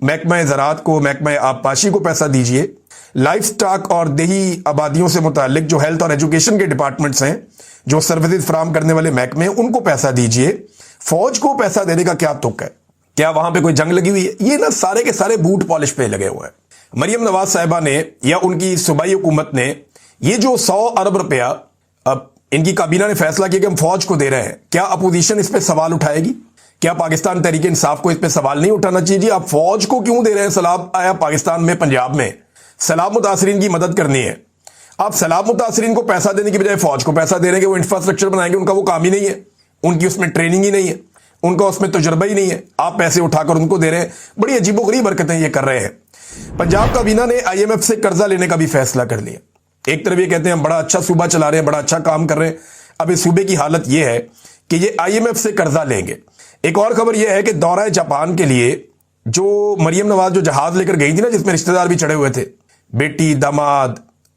محکمہ زراعت کو, محکمہ آبپاشی کو پیسہ دیجئے, لائف سٹاک اور دیہی آبادیوں سے متعلق جو ہیلتھ اور ایجوکیشن کے ڈپارٹمنٹس ہیں, جو سروسز فراہم کرنے والے محکمے ہیں, ان کو پیسہ دیجئے. فوج کو پیسہ دینے کا کیا تک ہے؟ کیا وہاں پہ کوئی جنگ لگی ہوئی ہے؟ یہ نا سارے کے سارے بوٹ پالش پہ لگے ہوئے ہیں. مریم نواز صاحبہ نے یا ان کی صوبائی حکومت نے یہ جو 100 ارب روپیہ اب ان کی کابینہ نے فیصلہ کیا کہ ہم فوج کو دے رہے ہیں, کیا اپوزیشن اس پہ سوال اٹھائے گی؟ کیا پاکستان تحریک انصاف کو اس پہ سوال نہیں اٹھانا چاہیے؟ جی آپ فوج کو کیوں دے رہے ہیں؟ سیلاب آیا پاکستان میں, پنجاب میں, سیلاب متاثرین کی مدد کرنی ہے. آپ سیلاب متاثرین کو پیسہ دینے کی بجائے فوج کو پیسہ دے رہے ہیں کہ وہ انفراسٹرکچر بنائیں گے. ان کا وہ کام ہی نہیں ہے, ان کی اس میں ٹریننگ ہی نہیں ہے, ان کا اس میں تجربہ ہی نہیں ہے. آپ پیسے اٹھا کر ان کو دے رہے ہیں. بڑی عجیب و غریب حرکتیں یہ کر رہے ہیں. پنجاب کابینہ نے IMF سے قرضہ لینے کا بھی فیصلہ کر لیا. ایک طرف یہ کہتے ہیں ہم بڑا اچھا صوبہ چلا رہے ہیں, بڑا اچھا کام کر رہے ہیں. اب اس صوبے کی حالت یہ ہے کہ یہ IMF سے قرضہ لیں گے. ایک اور خبر یہ ہے کہ دورہ جاپان کے لیے جو مریم نواز جو جہاز لے کر گئی تھی نا, جس میں رشتہ دار بھی چڑھے ہوئے تھے, بیٹی, داماد,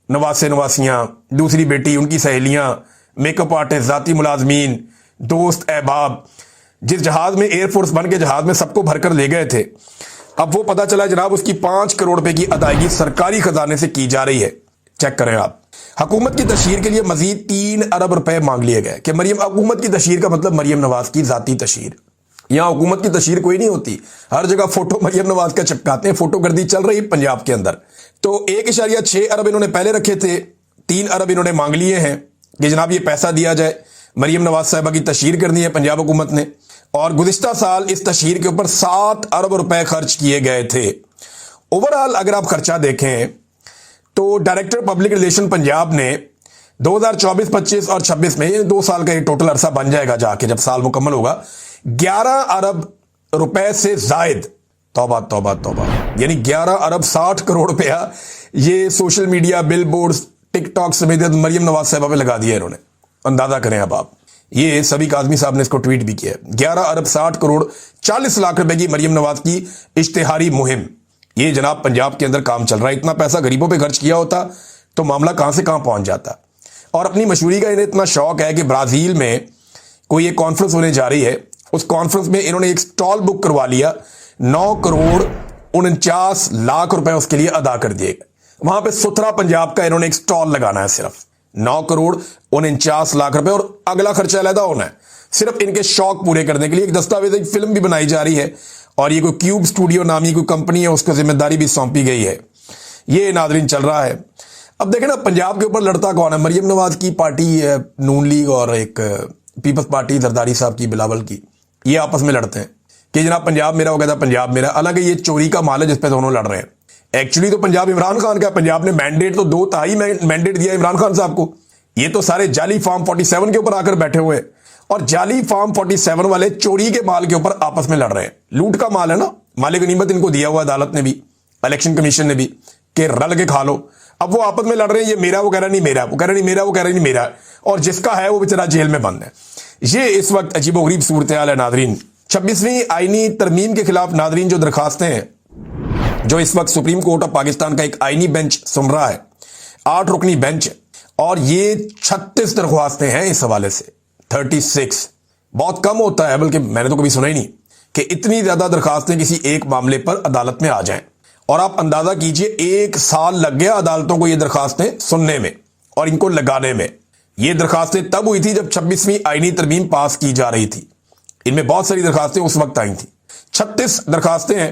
نواسے نواسیاں, دوسری بیٹی, ان کی سہیلیاں, میک اپ آرٹسٹ, ذاتی ملازمین, دوست, احباب, جس جہاز میں ایئر فورس بن کے جہاز میں سب کو بھر کر لے گئے تھے, اب وہ پتا چلا جناب اس کی 5 کروڑ روپے کی ادائیگی سرکاری خزانے سے کی جا رہی ہے. چیک کریں آپ. حکومت کی تشہیر کے لیے مزید 3 ارب روپے مانگ لیے گئے کہ حکومت کی تشہیر کا مطلب مریم نواز کی ذاتی تشہیر. یہاں حکومت کی تشہیر کوئی نہیں ہوتی, ہر جگہ فوٹو مریم نواز کا چپکاتے ہیں. فوٹو گردی چل رہی پنجاب کے اندر. تو 1.6 ارب انہوں نے پہلے رکھے تھے, 3 ارب انہوں نے مانگ لیے ہیں کہ جناب یہ پیسہ دیا جائے, مریم نواز صاحبہ کی تشہیر کرنی ہے پنجاب حکومت نے. اور گزشتہ سال اس تشہیر کے اوپر 7 ارب روپے خرچ کیے گئے تھے. اوورآل اگر آپ خرچہ دیکھیں تو ڈائریکٹر پبلک ریلیشن پنجاب نے 2024, 25 اور 26 میں, یہ 2 سال کا یہ ٹوٹل عرصہ بن جائے گا جا کے جب سال مکمل ہوگا, 11 ارب روپے سے زائد, توبہ توبہ توبہ, یعنی 11 ارب 60 کروڑ روپیہ یہ سوشل میڈیا, بل بورڈز, ٹک ٹاک سمیت مریم نواز صاحبہ پہ لگا دیا انہوں نے. اندازہ کریں اب آپ. یہ سبھی کاظمی صاحب نے اس کو ٹویٹ بھی کیا ہے. 11 ارب 60 کروڑ 40 لاکھ روپے کی مریم نواز کی اشتہاری مہم. یہ جناب پنجاب کے اندر کام چل رہا ہے. اتنا پیسہ غریبوں پہ خرچ کیا ہوتا تو معاملہ کہاں سے کہاں پہنچ جاتا. اور اپنی مشہوری کا انہیں اتنا شوق ہے کہ برازیل میں کوئی ایک کانفرنس ہونے جا رہی ہے, اس کانفرنس میں انہوں نے ایک سٹال بک کروا لیا, 9 کروڑ 49 لاکھ روپے اس کے لیے ادا کر دیے گئے. وہاں پہ ستھرا پنجاب کا انہوں نے ایک سٹال لگانا ہے, صرف 9 کروڑ 49 لاکھ روپے, اور اگلا خرچہ علیحدہ ہونا ہے صرف ان کے شوق پورے کرنے کے لیے. ایک دستاویز, ایک فلم بھی بنائی جا رہی ہے, اور یہ کوئی کیوب اسٹوڈیو نامی کوئی کمپنی ہے, اس کو ذمہ داری بھی سونپی گئی ہے. یہ ناظرین چل رہا ہے. اب دیکھیں نا پنجاب کے اوپر لڑتا کون ہے؟ مریم نواز کی پارٹی نون لیگ اور ایک پیپلز پارٹی زرداری صاحب کی, بلاول کی. یہ آپس میں لڑتے ہیں کہ جناب پنجاب میرا, ہو گیا تھا پنجاب میرا. حالانکہ یہ چوری کا مال ہے جس پہ دونوں لڑ رہے ہیں. ایکچولی تو پنجاب عمران خان کا, پنجاب نے مینڈیٹ تو 2 تہائی مینڈیٹ دیا عمران خان صاحب کو. یہ تو سارے جعلی فارم 47 کے اوپر آ کر بیٹھے ہوئے, اور جعلی فارم 47 والے چوری کے مال کے اوپر آپس میں لڑ رہے ہیں. لوٹ کا مال ہے نا, مال غنیمت ان کو دیا ہوا عدالت نے بھی, الیکشن کمیشن نے بھی, کہ رل کے کھا لو. اب وہ آپس میں لڑ رہے ہیں, یہ میرا, وہ کہہ رہا نہیں میرا, وہ کہہ رہا نہیں میرا, وہ کہہ رہا نہیں میرا, اور جس کا ہے وہ بیچارہ جیل میں بند ہے. یہ اس وقت عجیب و غریب صورتحال ہے ناظرین. 26ویں آئینی ترمیم کے خلاف ناظرین جو درخواستیں ہیں, جو اس وقت سپریم کورٹ آف پاکستان کا ایک آئینی بینچ سن رہا ہے, 8 رکنی بینچ, اور یہ 36 درخواستیں ہیں اس حوالے سے. 36 بہت کم ہوتا ہے, بلکہ میں نے تو کبھی سنا ہی نہیں کہ اتنی زیادہ درخواستیں کسی ایک معاملے پر عدالت میں آ جائیں. اور آپ اندازہ کیجئے 1 سال لگ گیا عدالتوں کو یہ درخواستیں سننے میں اور ان کو لگانے میں. یہ درخواستیں تب ہوئی تھی جب 26ویں آئینی ترمیم پاس کی جا رہی تھی. ان میں بہت ساری درخواستیں اس وقت آئی تھیں. 36 درخواستیں ہیں.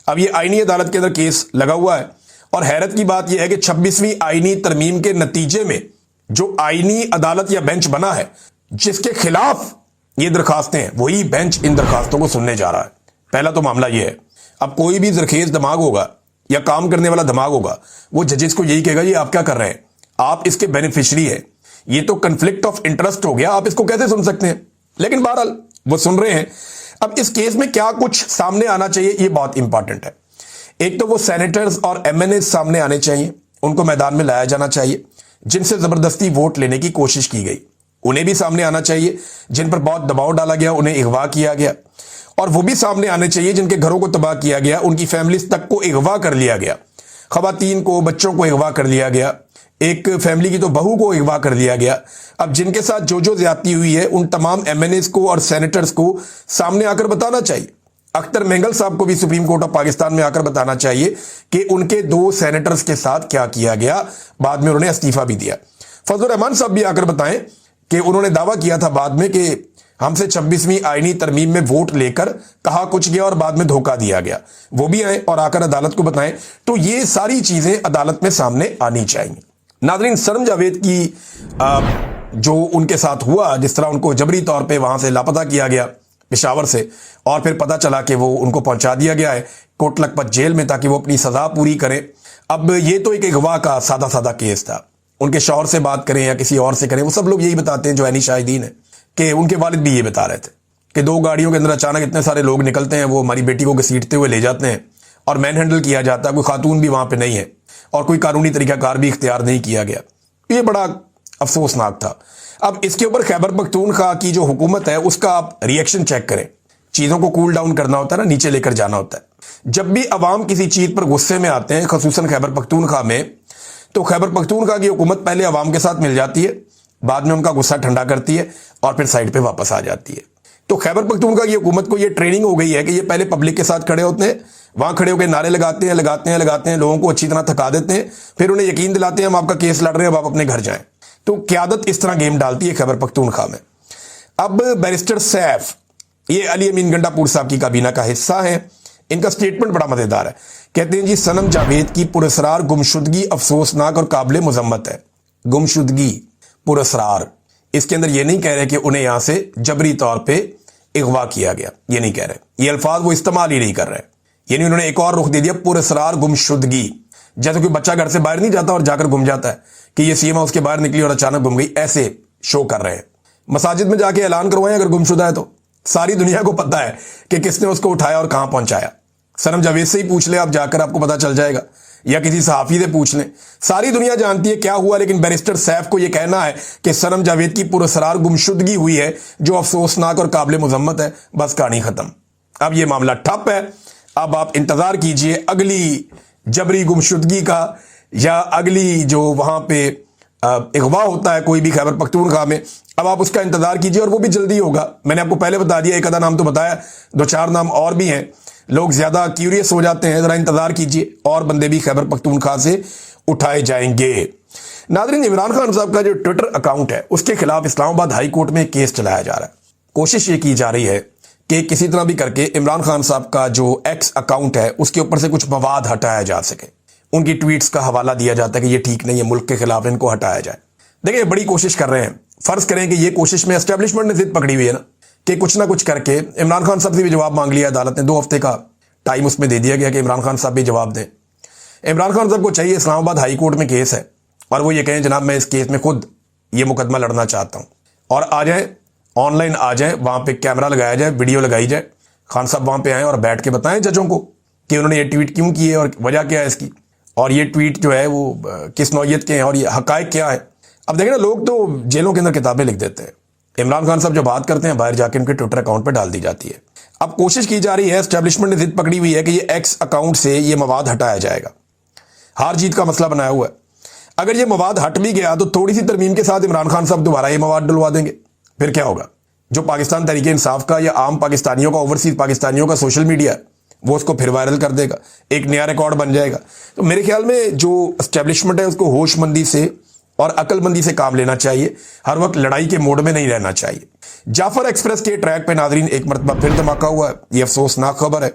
اب یہ آئینی عدالت کے اندر کیس لگا ہوا ہے, اور حیرت کی بات یہ ہے کہ 26ویں آئینی ترمیم کے نتیجے میں جو آئینی عدالت یا بینچ بنا ہے, جس کے خلاف یہ درخواستیں ہیں, وہی بینچ ان درخواستوں کو سننے جا رہا ہے. پہلا تو معاملہ یہ ہے. اب کوئی بھی زرخیز دماغ ہوگا یا کام کرنے والا دماغ ہوگا, وہ ججز کو یہی کہے گا یہ آپ کیا کر رہے ہیں, آپ اس کے بینیفیشری ہیں, یہ تو کنفلکٹ آف انٹرسٹ ہو گیا, آپ اس کو کیسے سن سکتے ہیں. لیکن بہرحال وہ سن رہے ہیں. اب اس کیس میں کیا کچھ سامنے آنا چاہیے, یہ بہت امپورٹنٹ ہے. ایک تو وہ سینیٹرز اور MNAs سامنے آنے چاہیے, ان کو میدان میں لایا جانا چاہیے. جن سے زبردستی ووٹ لینے کی کوشش کی گئی انہیں بھی سامنے آنا چاہیے. جن پر بہت دباؤ ڈالا گیا انہیں اغوا کیا گیا, اور وہ بھی سامنے آنے چاہیے جن کے گھروں کو تباہ کیا گیا, ان کی فیملیز تک کو اغوا کر لیا گیا, خواتین کو, بچوں کو اغوا کر لیا گیا, ایک فیملی کی تو بہو کو اغوا کر دیا گیا. اب جن کے ساتھ جو زیادتی ہوئی ہے ان تمام MNAs کو اور سینیٹرز کو سامنے آ کر بتانا چاہیے. اختر مینگل صاحب کو بھی سپریم کورٹ آف پاکستان میں آ کر بتانا چاہیے کہ ان کے 2 سینیٹرز کے ساتھ کیا کیا گیا. بعد میں انہوں نے استعفیٰ بھی دیا. فضل الرحمان صاحب بھی آ کر بتائیں کہ انہوں نے دعویٰ کیا تھا بعد میں کہ ہم سے 26ویں آئینی ترمیم میں ووٹ لے کر کہا کچھ گیا اور بعد میں دھوکہ دیا گیا. وہ بھی آئیں اور آ کر عدالت کو بتائیں. تو یہ ساری چیزیں عدالت میں سامنے آنی چاہیے. ناظرین، سنم جاوید کی جو ان کے ساتھ ہوا، جس طرح ان کو جبری طور پہ وہاں سے لاپتہ کیا گیا پشاور سے، اور پھر پتہ چلا کہ وہ ان کو پہنچا دیا گیا ہے کوٹ لکھپت جیل میں تاکہ وہ اپنی سزا پوری کریں. اب یہ تو ایک اغوا کا سادہ کیس تھا. ان کے شوہر سے بات کریں یا کسی اور سے کریں، وہ سب لوگ یہی بتاتے ہیں جو عینی شاہدین ہیں کہ ان کے والد بھی یہ بتا رہے تھے کہ 2 گاڑیوں کے اندر اچانک اتنے سارے لوگ نکلتے ہیں، وہ ہماری بیٹی کو گھسیٹتے ہوئے لے جاتے ہیں اور مین ہینڈل کیا جاتا ہے. کوئی خاتون بھی وہاں پہ نہیں ہے اور کوئی قانونی طریقہ کار بھی اختیار نہیں کیا گیا. یہ بڑا افسوسناک تھا. اب اس کے اوپر خیبر پختونخوا کی جو حکومت ہے اس کا آپ ری ایکشن چیک کریں. چیزوں کو کول ڈاؤن کرنا ہوتا ہے نا، نیچے لے کر جانا ہوتا ہے. جب بھی عوام کسی چیز پر غصے میں آتے ہیں، خصوصاً خیبر پختونخوا میں، تو خیبر پختونخوا کی حکومت پہلے عوام کے ساتھ مل جاتی ہے، بعد میں ان کا غصہ ٹھنڈا کرتی ہے اور پھر سائڈ پہ واپس آ جاتی ہے. تو خیبر پختونخوا کی حکومت کو یہ ٹریننگ ہو گئی ہے کہ یہ پہلے پبلک کے ساتھ کھڑے ہوتے ہیں، وہاں کھڑے ہو کے نعرے لگاتے ہیں، لوگوں کو اچھی طرح تھکا دیتے ہیں، پھر انہیں یقین دلاتے ہیں ہم آپ کا کیس لڑ رہے ہیں، اب آپ اپنے گھر جائیں. تو قیادت اس طرح گیم ڈالتی ہے خیبر پختونخوا میں. اب بیرسٹر سیف، یہ علی امین گنڈا پور صاحب کی کابینہ کا حصہ ہیں. ان کا سٹیٹمنٹ بڑا مزیدار ہے. کہتے ہیں جی سنم جاوید کی پراسرار گمشدگی افسوسناک اور قابل مذمت ہے. گمشدگی، پراسرار، اس کے اندر یہ نہیں کہہ رہے کہ انہیں یہاں سے جبری طور پہ اغوا کیا گیا، یہ نہیں کہہ رہے. یہ الفاظ وہ استعمال ہی نہیں کر رہے. یعنی انہوں نے ایک اور رخ دے دیا، پراسرار گمشدگی. جیسے کوئی بچہ گھر سے باہر نہیں جاتا اور جا کر گم جاتا ہے کہ یہ سی ایم ہاؤس کے باہر نکلی اور اچانک گم گئی، ایسے شو کر رہے ہیں. مساجد میں جا کے اعلان کروائیں اگر گمشدہ ہے تو ساری دنیا کو پتہ ہے کہ کس نے اس کو اٹھایا اور کہاں پہنچایا. سنم جاوید سے ہی پوچھ لیں آپ جا کر، آپ کو پتہ چل جائے گا، یا کسی صحافی سے پوچھ لیں. ساری دنیا جانتی ہے کیا ہوا. لیکن بیرسٹر سیف کو یہ کہنا ہے کہ سنم جاوید کی پراسرار گمشدگی ہوئی ہے جو افسوسناک اور قابل مذمت ہے، بس کہانی ختم. اب یہ معاملہ ٹھپ ہے. اب آپ انتظار کیجئے اگلی جبری گمشدگی کا، یا اگلی جو وہاں پہ اغوا ہوتا ہے کوئی بھی خیبر پختونخوا میں، اب آپ اس کا انتظار کیجئے اور وہ بھی جلدی ہوگا. میں نے آپ کو پہلے بتا دیا، ایک آدھا نام تو بتایا، 2-4 نام اور بھی ہیں. لوگ زیادہ کیوریس ہو جاتے ہیں، ذرا انتظار کیجئے اور بندے بھی خیبر پختونخوا سے اٹھائے جائیں گے. ناظرین، عمران خان صاحب کا جو ٹویٹر اکاؤنٹ ہے اس کے خلاف اسلام آباد ہائی کورٹ میں کیس چلایا جا رہا ہے. کوشش یہ کی جا رہی ہے کہ کسی طرح بھی کر کے عمران خان صاحب کا جو ایکس اکاؤنٹ ہے اس کے اوپر سے کچھ مواد ہٹایا جا سکے. ان کی ٹویٹس کا حوالہ دیا جاتا ہے کہ یہ ٹھیک نہیں ہے، ملک کے خلاف، ان کو ہٹایا جائے. دیکھیں بڑی کوشش کر رہے ہیں. فرض کریں کہ یہ کوشش میں اسٹیبلشمنٹ نے ضد پکڑی ہوئی ہے نا کہ کچھ نہ کچھ کر کے عمران خان صاحب سے بھی جواب مانگ لیا عدالت نے. 2 ہفتے کا ٹائم اس میں دے دیا گیا کہ عمران خان صاحب بھی جواب دیں. عمران خان صاحب کو چاہیے، اسلام آباد ہائی کورٹ میں کیس ہے اور وہ یہ کہیں جناب میں اس کیس میں خود یہ مقدمہ لڑنا چاہتا ہوں، اور آ جائیں، آن لائن آ جائیں، وہاں پہ کیمرہ لگایا جائے، ویڈیو لگائی جائے، خان صاحب وہاں پہ آئیں اور بیٹھ کے بتائیں ججوں کو کہ انہوں نے یہ ٹویٹ کیوں کی ہے اور وجہ کیا ہے اس کی، اور یہ ٹویٹ جو ہے وہ کس نوعیت کے ہیں اور یہ حقائق کیا ہے. اب دیکھیں نا، لوگ تو جیلوں کے اندر کتابیں لکھ دیتے ہیں. عمران خان صاحب جو بات کرتے ہیں باہر جا کے ان کے ٹویٹر اکاؤنٹ پہ ڈال دی جاتی ہے. اب کوشش کی جا رہی ہے، اسٹیبلشمنٹ نے ضد پکڑی ہوئی ہے کہ یہ ایکس اکاؤنٹ سے یہ مواد ہٹایا جائے گا. ہار جیت کا مسئلہ بنایا ہوا ہے. اگر یہ مواد ہٹ بھی گیا تو تھوڑی سی ترمیم کے ساتھ عمران خان صاحب دوبارہ یہ مواد ڈلوا دیں گے. پھر کیا ہوگا؟ جو پاکستان تحریک انصاف کا یا عام پاکستانیوں کا، اوورسیز پاکستانیوں کا سوشل میڈیا ہے، وہ اس کو پھر وائرل کر دے گا، ایک نیا ریکارڈ بن جائے گا. تو میرے خیال میں جو اسٹیبلشمنٹ ہے اس کو ہوش مندی سے اور عقل مندی سے کام لینا چاہیے. ہر وقت لڑائی کے موڈ میں نہیں رہنا چاہیے. جعفر ایکسپریس کے ٹریک پہ ناظرین ایک مرتبہ پھر دھماکہ ہوا ہے. یہ افسوسناک خبر ہے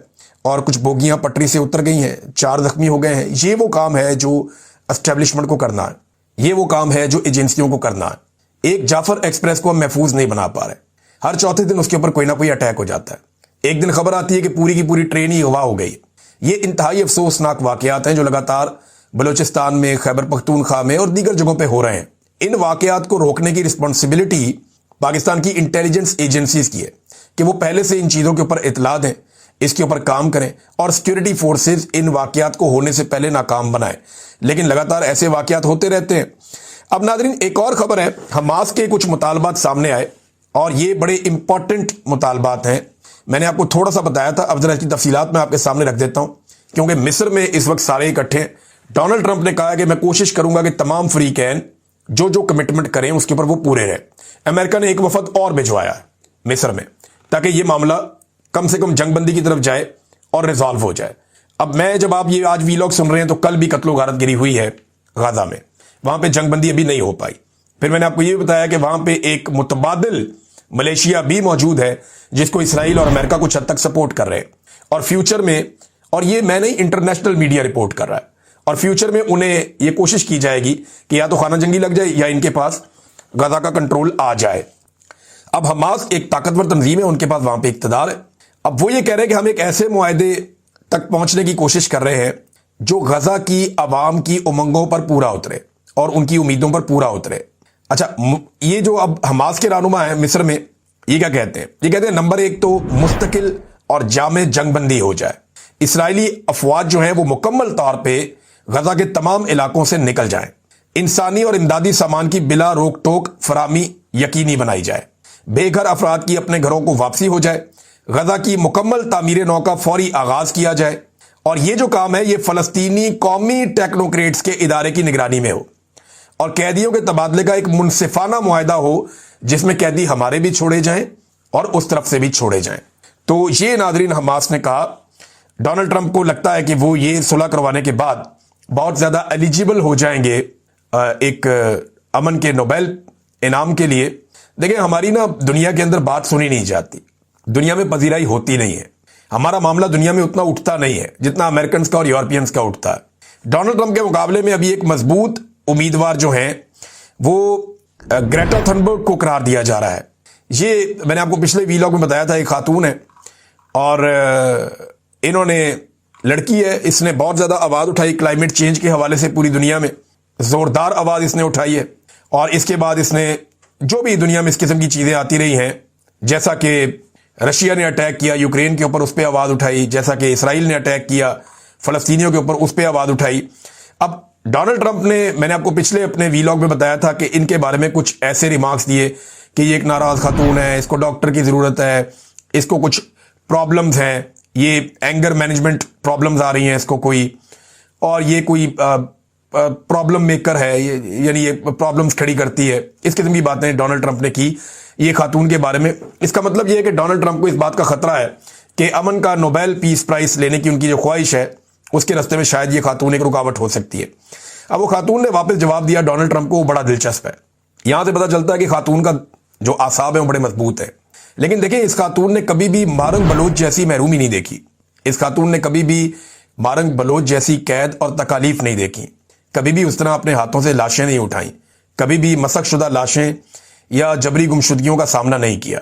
اور کچھ بوگیاں پٹری سے اتر گئی ہیں، 4 زخمی ہو گئے ہیں. یہ وہ کام ہے جو اسٹیبلشمنٹ کو کرنا ہے، یہ وہ کام ہے جو ایجنسیوں کو کرنا ہے. ایک جعفر ایکسپریس کو ہم محفوظ نہیں بنا پا رہے. ہر چوتھے دن اس کے اوپر کوئی نہ کوئی اٹیک ہو جاتا ہے. ایک دن خبر آتی ہے کہ پوری کی پوری ٹرین ہی اغوا ہو گئی. یہ انتہائی افسوسناک واقعات ہیں جو لگاتار بلوچستان میں، خیبر پختونخوا میں اور دیگر جگہوں پہ ہو رہے ہیں. ان واقعات کو روکنے کی رسپانسبلٹی پاکستان کی انٹیلیجنس ایجنسیز کی ہے کہ وہ پہلے سے ان چیزوں کے اوپر اطلاع دیں، اس کے اوپر کام کریں اور سیکیورٹی فورسز ان واقعات کو ہونے سے پہلے ناکام بنائیں. لیکن لگاتار ایسے واقعات ہوتے رہتے ہیں. اب ناظرین ایک اور خبر ہے، حماس کے کچھ مطالبات سامنے آئے اور یہ بڑے امپورٹنٹ مطالبات ہیں. میں نے آپ کو تھوڑا سا بتایا تھا، اب ذرا اس کی تفصیلات میں آپ کے سامنے رکھ دیتا ہوں کیونکہ مصر میں اس وقت سارے اکٹھے ہیں. ڈونلڈ ٹرمپ نے کہا کہ میں کوشش کروں گا کہ تمام فریقین جو کمٹمنٹ کریں اس کے اوپر وہ پورے رہیں. امریکہ نے ایک وفد اور بھجوایا ہے مصر میں تاکہ یہ معاملہ کم سے کم جنگ بندی کی طرف جائے اور ریزالو ہو جائے. اب میں جب آپ یہ آج ویلاگ سن رہے ہیں تو کل بھی قتل و غارت گری ہوئی ہے غزہ میں, وہاں پہ جنگ بندی ابھی نہیں ہو پائی. پھر میں نے آپ کو یہ بتایا کہ وہاں پہ ایک متبادل ملیشیا بھی موجود ہے جس کو اسرائیل اور امریکہ کچھ حد تک سپورٹ کر رہے ہیں, اور فیوچر میں, اور یہ میں نہیں انٹرنیشنل میڈیا رپورٹ کر رہا ہے, اور فیوچر میں انہیں یہ کوشش کی جائے گی کہ یا تو خانہ جنگی لگ جائے یا ان کے پاس غزہ کا کنٹرول آ جائے. اب حماس ایک طاقتور تنظیم ہے, ان کے پاس وہاں پہ اقتدار ہے. اب وہ یہ کہہ رہے ہیں کہ ہم ایک ایسے معاہدے تک پہنچنے کی کوشش کر رہے ہیں جو غزہ کی عوام کی امنگوں پر پورا اترے اور ان کی امیدوں پر پورا اترے. اچھا, یہ جو اب حماس کے رہنما ہیں مصر میں, یہ کیا کہتے ہیں؟ یہ کہتے ہیں نمبر ایک تو مستقل اور جامع جنگ بندی ہو جائے, اسرائیلی افواج جو ہیں وہ مکمل طور پہ غزہ کے تمام علاقوں سے نکل جائیں, انسانی اور امدادی سامان کی بلا روک ٹوک فراہمی یقینی بنائی جائے, بے گھر افراد کی اپنے گھروں کو واپسی ہو جائے, غزہ کی مکمل تعمیر نو کا فوری آغاز کیا جائے, اور یہ جو کام ہے یہ فلسطینی قومی ٹیکنوکریٹس کے ادارے کی نگرانی میں ہو, اور قیدیوں کے تبادلے کا ایک منصفانہ معاہدہ ہو جس میں قیدی ہمارے بھی چھوڑے جائیں اور اس طرف سے بھی چھوڑے جائیں. تو یہ ناظرین حماس نے کہا. ڈونلڈ ٹرمپ کو لگتا ہے کہ وہ یہ صلح کروانے کے بعد بہت زیادہ ایلیجیبل ہو جائیں گے ایک امن کے نوبیل انعام کے لیے. دیکھیں, ہماری نا دنیا کے اندر بات سنی نہیں جاتی, دنیا میں پذیرائی ہوتی نہیں ہے, ہمارا معاملہ دنیا میں اتنا اٹھتا نہیں ہے جتنا امریکنز کا اور یورپینز کا اٹھتا ہے. ڈونلڈ ٹرمپ کے مقابلے میں ابھی ایک مضبوط امیدوار جو ہیں وہ گریٹا تھنبرگ کو قرار دیا جا رہا ہے. یہ میں نے آپ کو پچھلے ویلاگ میں بتایا تھا, ایک خاتون ہے اور انہوں نے, لڑکی ہے, اس نے بہت زیادہ آواز اٹھائی کلائمیٹ چینج کے حوالے سے, پوری دنیا میں زوردار آواز اس نے اٹھائی ہے. اور اس کے بعد اس نے جو بھی دنیا میں اس قسم کی چیزیں آتی رہی ہیں, جیسا کہ رشیا نے اٹیک کیا یوکرین کے اوپر, اس پہ آواز اٹھائی, جیسا کہ اسرائیل نے اٹیک کیا فلسطینیوں کے اوپر, اس پہ آواز اٹھائی. اب ڈونلڈ ٹرمپ نے, میں نے آپ کو پچھلے اپنے ویلاگ میں بتایا تھا کہ ان کے بارے میں کچھ ایسے ریمارکس دیے کہ یہ ایک ناراض خاتون ہے, اس کو ڈاکٹر کی ضرورت ہے, اس کو کچھ پرابلمز ہیں, یہ اینگر مینجمنٹ پرابلمز آ رہی ہیں اس کو کوئی, اور یہ کوئی پرابلم میکر ہے, یعنی یہ پرابلمز کھڑی کرتی ہے. اس قسم کی باتیں ڈونلڈ ٹرمپ نے کی یہ خاتون کے بارے میں. اس کا مطلب یہ ہے کہ ڈونلڈ ٹرمپ کو اس بات کا خطرہ ہے کہ امن کا نوبیل پیس پرائز لینے کی ان کی جو خواہش ہے اس کے راستے میں شاید یہ خاتون ایک رکاوٹ ہو سکتی ہے. اب وہ خاتون نے واپس جواب دیا ڈونلڈ ٹرمپ کو, وہ بڑا دلچسپ ہے. یہاں سے پتہ چلتا ہے کہ خاتون کا جو اعصاب ہیں وہ بڑے مضبوط ہیں. لیکن دیکھیں, اس خاتون نے کبھی بھی مارنگ بلوچ جیسی محرومی نہیں دیکھی, اس خاتون نے کبھی بھی مارنگ بلوچ جیسی قید اور تکالیف نہیں دیکھی, کبھی بھی اس طرح اپنے ہاتھوں سے لاشیں نہیں اٹھائیں, کبھی بھی مسخ شدہ لاشیں یا جبری گمشدگیوں کا سامنا نہیں کیا.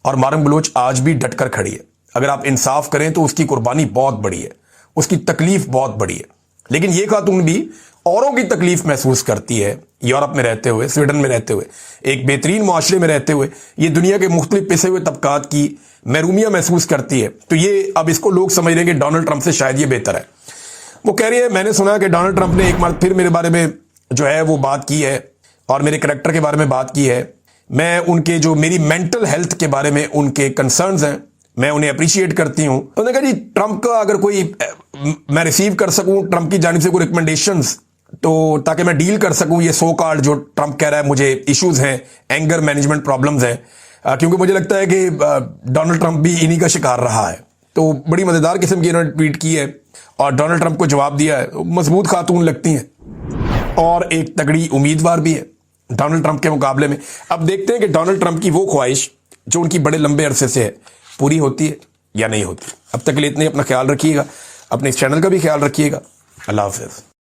اور مارنگ بلوچ آج بھی ڈٹ کر کھڑی ہے. اگر آپ انصاف کریں تو اس کی قربانی بہت بڑی ہے, اس کی تکلیف بہت بڑی ہے. لیکن یہ خاتون بھی اوروں کی تکلیف محسوس کرتی ہے, یورپ میں رہتے ہوئے, سویڈن میں رہتے ہوئے, ایک بہترین معاشرے میں رہتے ہوئے, یہ دنیا کے مختلف پسے ہوئے طبقات کی محرومیاں محسوس کرتی ہے. تو یہ اب اس کو لوگ سمجھ رہے ہیں کہ ڈونلڈ ٹرمپ سے شاید یہ بہتر ہے. وہ کہہ رہی ہے, میں نے سنا کہ ڈونلڈ ٹرمپ نے ایک بار پھر میرے بارے میں جو ہے وہ بات کی ہے اور میرے کریکٹر کے بارے میں بات کی ہے. میں ان کے جو میری مینٹل ہیلتھ کے بارے میں ان کے کنسرنز ہیں میں انہیں اپریشیٹ کرتی ہوں. انہوں نے کہا جی ٹرمپ کا اگر کوئی میں ریسیو کر سکوں ٹرمپ کی جانب سے کوئی ریکمنڈیشنز, تو تاکہ میں ڈیل کر سکوں یہ سو کارڈ جو ٹرمپ کہہ رہا ہے مجھے ایشوز ہیں, اینگر مینجمنٹ پرابلمز ہیں, کیونکہ مجھے لگتا ہے کہ ڈونلڈ ٹرمپ بھی انہی کا شکار رہا ہے. تو بڑی مزیدار قسم کی انہوں نے ٹویٹ کی ہے اور ڈونلڈ ٹرمپ کو جواب دیا ہے. مضبوط خاتون لگتی ہیں اور ایک تگڑی امیدوار بھی ہے ڈونلڈ ٹرمپ کے مقابلے میں. اب دیکھتے ہیں کہ ڈونلڈ ٹرمپ کی وہ خواہش جو ان کی بڑے لمبے عرصے سے ہے پوری ہوتی ہے یا نہیں ہوتی. اب تک کے لیے اتنے, اپنا خیال رکھیے گا, اپنے اس چینل کا بھی خیال رکھیے گا. اللہ حافظ.